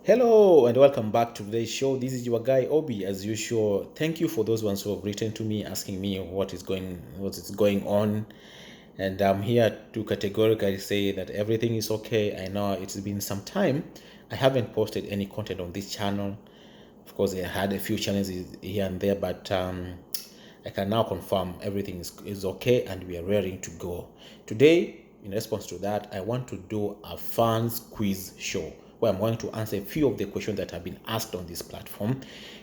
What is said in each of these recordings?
Hello and welcome back to today's show. This is your guy Obi, as usual. Thank you for those ones who have written to me asking me what is going on, and I'm here to categorically say that everything is okay. I know it's been some time. I haven't posted any content on this channel. Of course, I had a few challenges here and there, but I can now confirm everything is okay and we are ready to go. Today, in response to that, I want to do a fans quiz show where I'm going to answer a few of the questions that have been asked on this platform,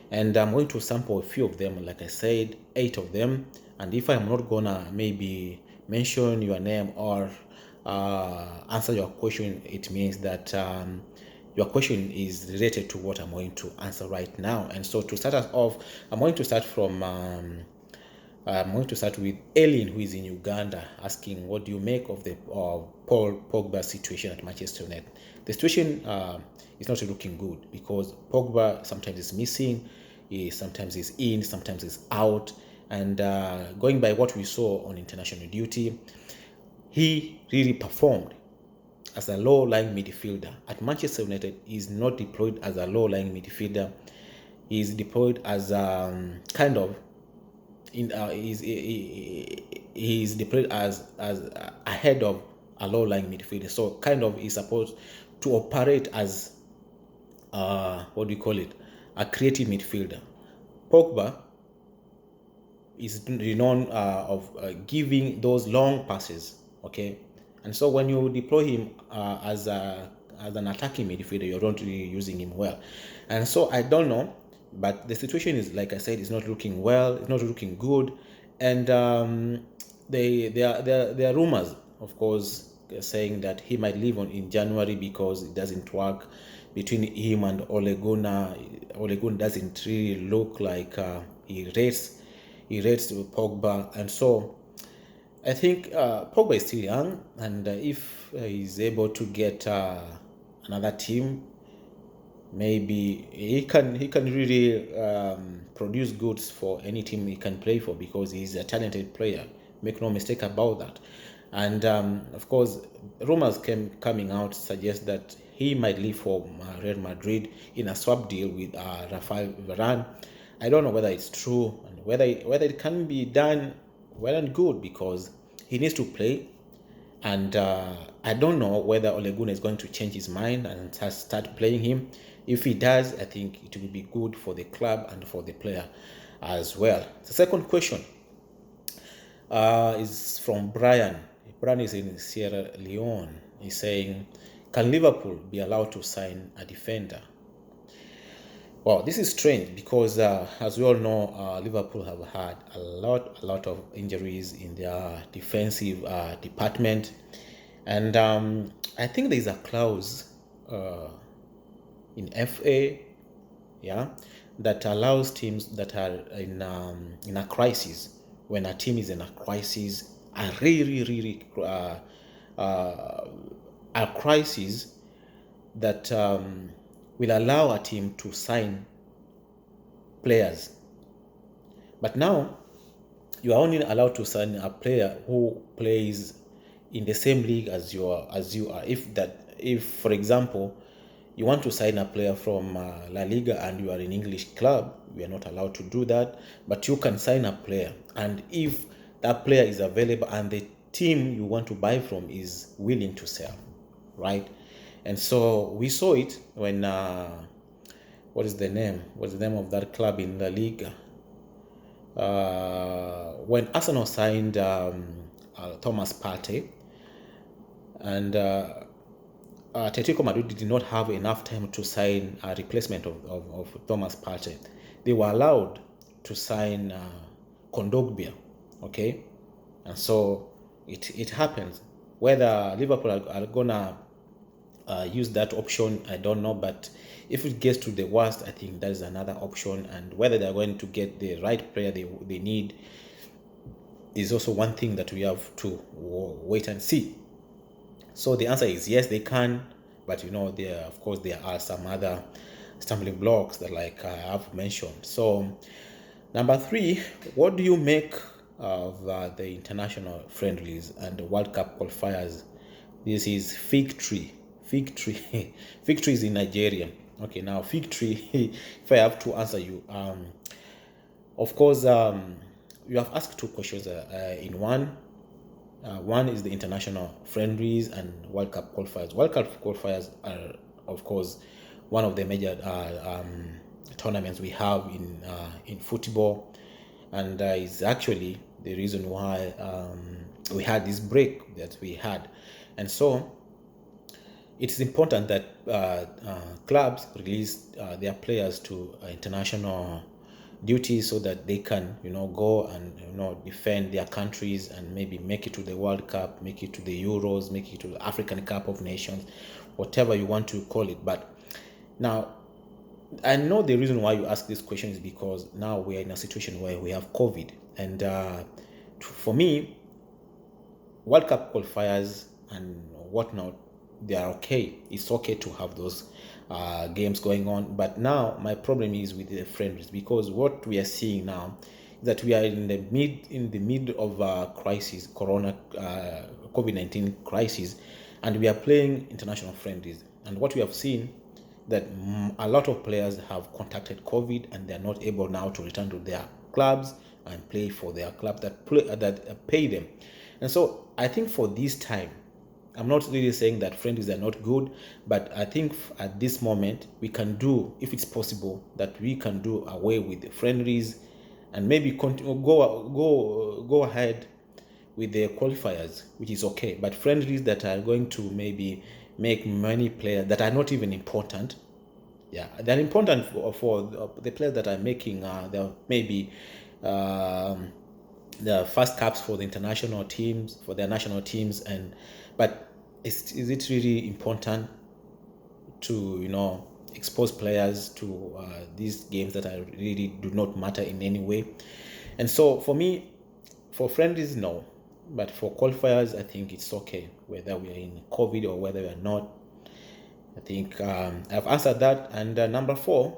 and I'm going to sample a few of them. Like I said, 8 of them, and if I'm not gonna maybe mention your name or answer your question, it means that your question is related to what I'm going to answer right now. And so to start us off, I'm going to start with Ellen, who is in Uganda, asking, what do you make of the Paul Pogba situation at Manchester United? The situation is not looking good because Pogba sometimes is missing, sometimes is in, sometimes is out. And going by what we saw on international duty, he really performed as a low-lying midfielder. At Manchester United, he is not deployed as a low-lying midfielder. He is deployed as kind of he's deployed as ahead of a low-lying midfielder. So kind of is supposed to operate as what do you call it? A creative midfielder. Pogba is renowned of giving those long passes. Okay, and so when you deploy him as an attacking midfielder, you're not really using him well. And so I don't know, but the situation is, like I said, it's not looking well. It's not looking good, and there are rumors, of course, saying that he might leave in January because it doesn't work between him and Ole Gunnar. Ole Gunnar doesn't really look like he rates Pogba, and so I think Pogba is still young, and if he's able to get another team, maybe he can really produce goods for any team he can play for, because he's a talented player. Make no mistake about that. And of course, rumors coming out suggest that he might leave for Real Madrid in a swap deal with Rafael Varane. I don't know whether it's true and whether it can be done well and good, because he needs to play. And I don't know whether Ole Gunnar is going to change his mind and start playing him. If he does, I think it will be good for the club and for the player as well. The second question is from Brian. Brian is in Sierra Leone. He's saying, can Liverpool be allowed to sign a defender? Well, this is strange because, as we all know, Liverpool have had a lot of injuries in their defensive department, and I think there is a clause in FA, yeah, that allows teams that are in a crisis. When a team is in a crisis, a really a crisis that will allow a team to sign players. But now you are only allowed to sign a player who plays in the same league as you are. If for example you want to sign a player from La Liga and you are an English club, we are not allowed to do that. But you can sign a player, and if that player is available and the team you want to buy from is willing to sell, right? And so we saw it when what is the name of that club in La Liga? When Arsenal signed Thomas Partey, and Atletico Madrid did not have enough time to sign a replacement of Thomas Partey. They were allowed to sign Kondogbia, okay? And so it happens. Whether Liverpool are gonna use that option, I don't know, but if it gets to the worst, I think that is another option, and whether they're going to get the right player they need is also one thing that we have to wait and see. So the answer is yes, they can, but of course there are some other stumbling blocks that, like I have mentioned. So number 3, what do you make of the international friendlies and the World Cup qualifiers? This is fig tree. Fig tree is in Nigeria. Okay, now victory. If I have to answer you, of course, you have asked two questions in one. One is the international friendlies and World Cup qualifiers. World Cup qualifiers are, of course, one of the major tournaments we have in football, and is actually the reason why we had this break that we had, and so it is important that clubs release their players to international duties so that they can, go and defend their countries and maybe make it to the World Cup, make it to the Euros, make it to the African Cup of Nations, whatever you want to call it. But now, I know the reason why you ask this question is because now we are in a situation where we have COVID, and for me, World Cup qualifiers and whatnot, they are okay. It's okay to have those games going on. But now my problem is with the friendlies, because what we are seeing now is that we are in the mid of a crisis, Corona COVID-19 crisis, and we are playing international friendlies. And what we have seen that a lot of players have contacted COVID and they are not able now to return to their clubs and play for their club that pay them. And so I think for this time, I'm not really saying that friendlies are not good, but I think at this moment we can do, if it's possible, that we can do away with the friendlies and maybe go ahead with the qualifiers, which is okay. But friendlies that are going to maybe make many players that are not even important. Yeah, they're important for the players that are making maybe the first caps for the international teams, for their national teams, but is it really important to expose players to these games that are really do not matter in any way? And so for me, for friendlies, no, but for qualifiers, I think it's okay whether we are in COVID or whether we are not. I think I've answered that. And number 4,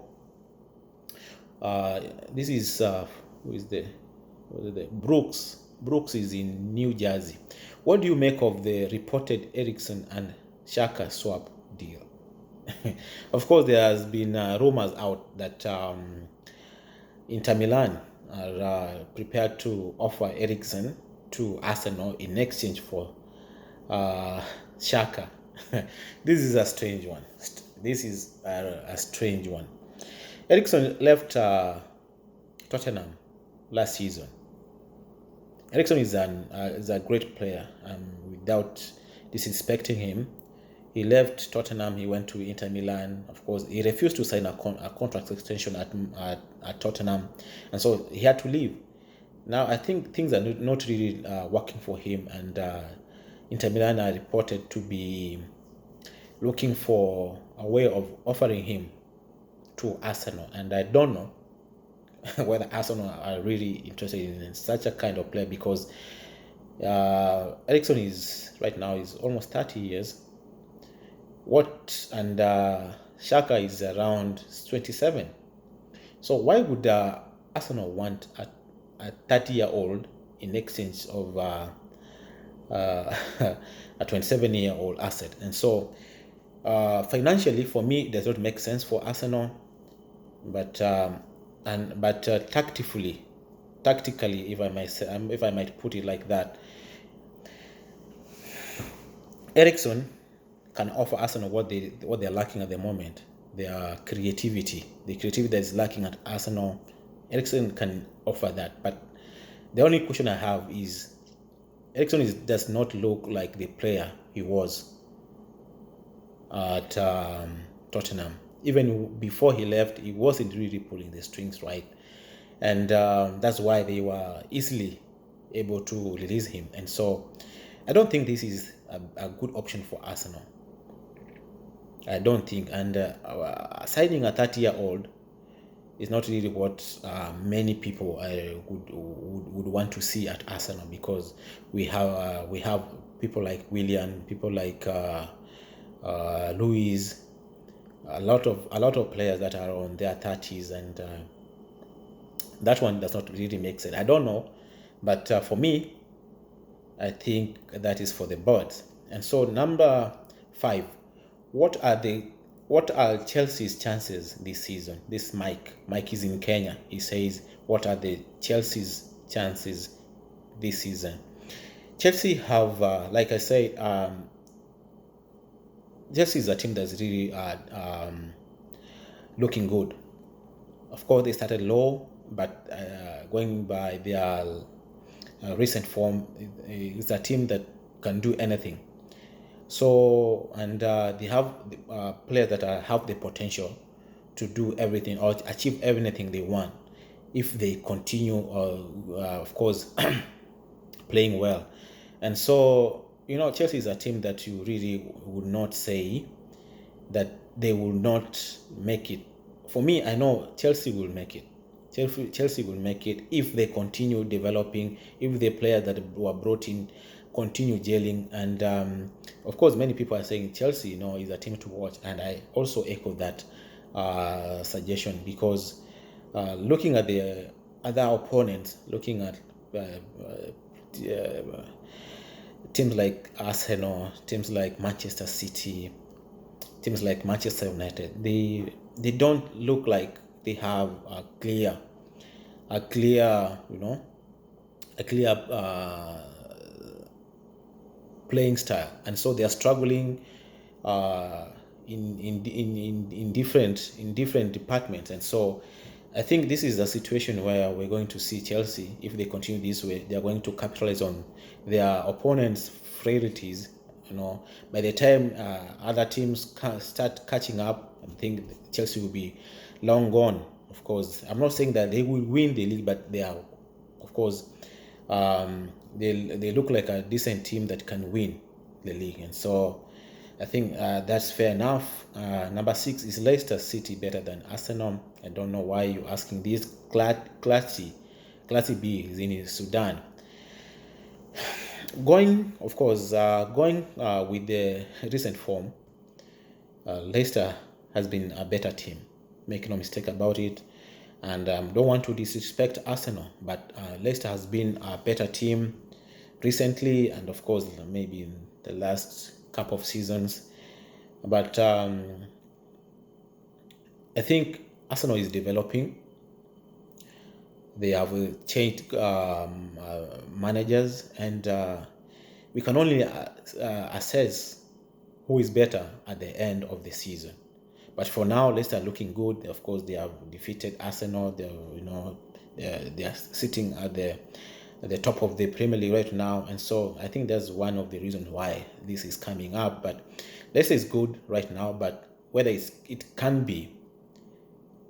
this is who is the Brooks. Brooks is in New Jersey. What do you make of the reported Eriksson and Xhaka swap deal? Of course, there has been rumors out that Inter Milan are prepared to offer Eriksson to Arsenal in exchange for Xhaka. This is a strange one. This is a strange one. Eriksson left Tottenham last season. Eriksson is a great player. Without disrespecting him, he left Tottenham. He went to Inter Milan. Of course, he refused to sign a contract extension at Tottenham, and so he had to leave. Now I think things are not really working for him, and Inter Milan are reported to be looking for a way of offering him to Arsenal, and I don't know whether Arsenal are really interested in such a kind of player, because Eriksson is right now is almost 30 years. And Xhaka is around 27. So why would Arsenal want a 30-year-old in exchange of a 27-year-old asset? And so financially, for me, it does not make sense for Arsenal, but tactically, if I might put it like that, Eriksson can offer Arsenal what they're lacking at the moment. Their creativity, the creativity that is lacking at Arsenal, Eriksson can offer that. But the only question I have is Eriksson does not look like the player he was at Tottenham. Even before he left, he wasn't really pulling the strings right, and that's why they were easily able to release him. And so I don't think this is a good option for Arsenal. I don't think. And signing a 30-year-old is not really what many people would want to see at Arsenal, because we have people like Willian, people like Luis, a lot of players that are on their 30s, and that one does not really make sense. I don't know, but for me, I think that is for the birds. And so number 5, what are the what are Chelsea's chances this season? This Mike is in Kenya. He says, what are the Chelsea's chances this season? Chelsea have, like I say, Chelsea is a team that's really looking good. Of course, they started low, but going by their recent form, it's a team that can do anything. So, and they have players that have the potential to do everything or achieve everything they want if they continue, of course, playing well. And so, Chelsea is a team that you really would not say that they will not make it. For me, I know Chelsea will make it. Chelsea will make it if they continue developing, if the players that were brought in continue gelling. And of course, many people are saying Chelsea, is a team to watch. And I also echo that suggestion because looking at the other opponents, looking at teams like Arsenal, teams like Manchester City, teams like Manchester United, they don't look like they have a clear playing style, and so they are struggling in different departments. And so I think this is a situation where we're going to see Chelsea, if they continue this way, they are going to capitalize on their opponents' frailties. By the time other teams start catching up, I think Chelsea will be long gone. Of course, I'm not saying that they will win the league, but they are, of course, they look like a decent team that can win the league. And so I think that's fair enough. Number 6 is Leicester City better than Arsenal. I don't know why you're asking this. Classy B is in Sudan. Going with the recent form, Leicester has been a better team. Make no mistake about it. And don't want to disrespect Arsenal, but Leicester has been a better team recently, and of course maybe in the last couple of seasons. But I think Arsenal is developing. They have changed managers, and we can only assess who is better at the end of the season. But for now, Leicester are looking good. Of course, they have defeated Arsenal. They are sitting at the top of the Premier League right now, and so I think that's one of the reasons why this is coming up. But Leicester is good right now, but whether it can be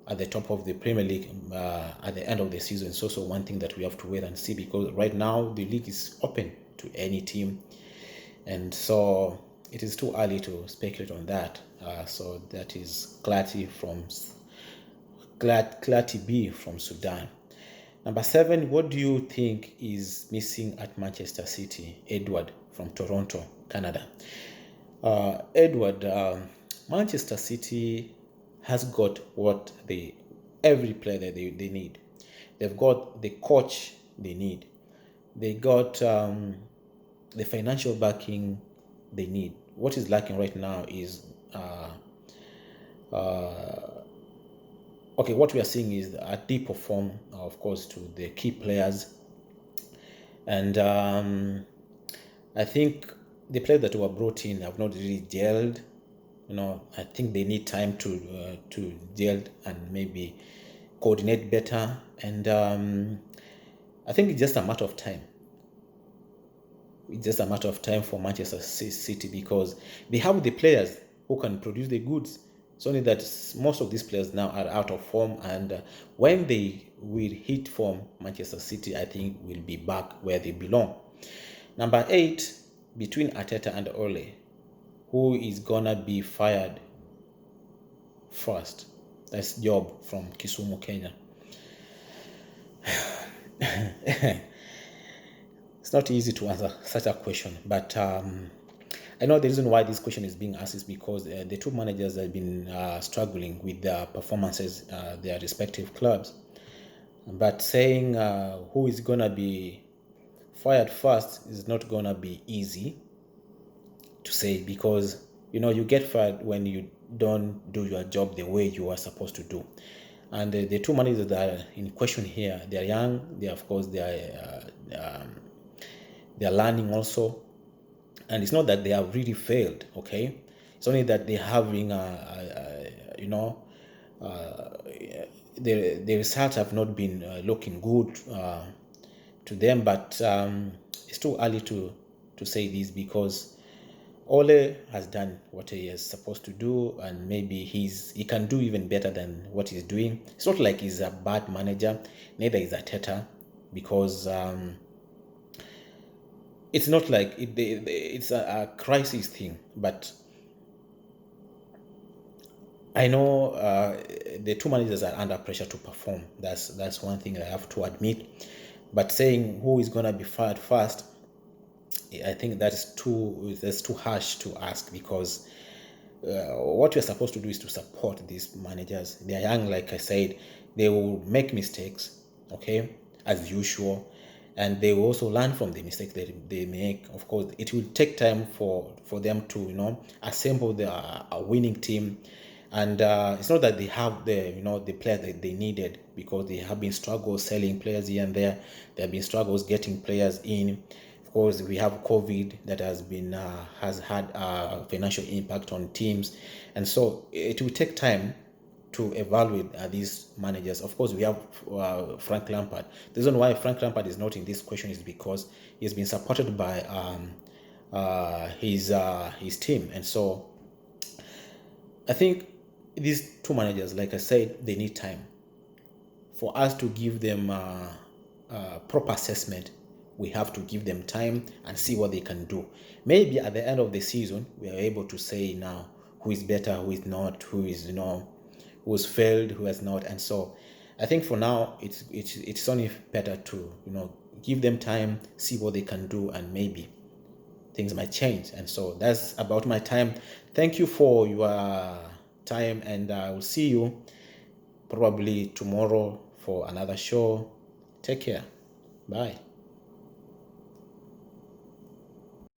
at the top of the Premier League at the end of the season is also one thing that we have to wait and see, because right now the league is open to any team, and so it is too early to speculate on that. So that is Clarity B from Sudan. Number 7, what do you think is missing at Manchester City? Edward from Toronto, Canada. Edward, Manchester City has got what every player that they need. They've got the coach they need. They got the financial backing they need. What is lacking right now is what we are seeing is a deep form, of course, to the key players. And I think the players that were brought in have not really gelled. I think they need time to gel and maybe coordinate better. And I think it's just a matter of time. It's just a matter of time for Manchester City, because they have the players who can produce the goods. It's only that most of these players now are out of form, and when they will hit form, Manchester City, I think, will be back where they belong. Number 8, between Arteta and Ole, who is gonna be fired first? That's Job from Kisumu, Kenya. It's not easy to answer such a question, but I know the reason why this question is being asked is because the two managers have been struggling with their performances, their respective clubs. But saying who is gonna be fired first is not gonna be easy to say, because you get fired when you don't do your job the way you are supposed to do. And the two managers that are in question here, they are young. They, of course, they are learning also, and it's not that they have really failed. Okay, it's only that they're having you know, the results have not been looking good to them. But it's too early to say this, because Ole has done what he is supposed to do, and maybe he can do even better than what he's doing. It's not like he's a bad manager, neither is Arteta, because it's not like it's a crisis thing. But I know the two managers are under pressure to perform. That's one thing I have to admit. But saying who is gonna be fired first, I think that's too harsh to ask, because what you're supposed to do is to support these managers. They're young, like I said. They will make mistakes, okay, as usual, and they will also learn from the mistakes that they make. Of course, it will take time for them to, you know, assemble a winning team. And it's not that they have the, you know, the players that they needed, because they have been struggles selling players here and there. There have been struggles getting players in. Of course, we have COVID that has had a financial impact on teams, and so it will take time to evaluate these managers. Of course, we have Frank Lampard. The reason why Frank Lampard is not in this question is because he's been supported by his team, and so I think these two managers, like I said, they need time for us to give them proper assessment. We have to give them time and see what they can do. Maybe at the end of the season, we are able to say now who is better, who is not, who is, you know, who's failed, who has not. And so I think for now, it's only better to, you know, give them time, see what they can do, and maybe things might change. And so that's about my time. Thank you for your time, and I will see you probably tomorrow for another show. Take care. Bye.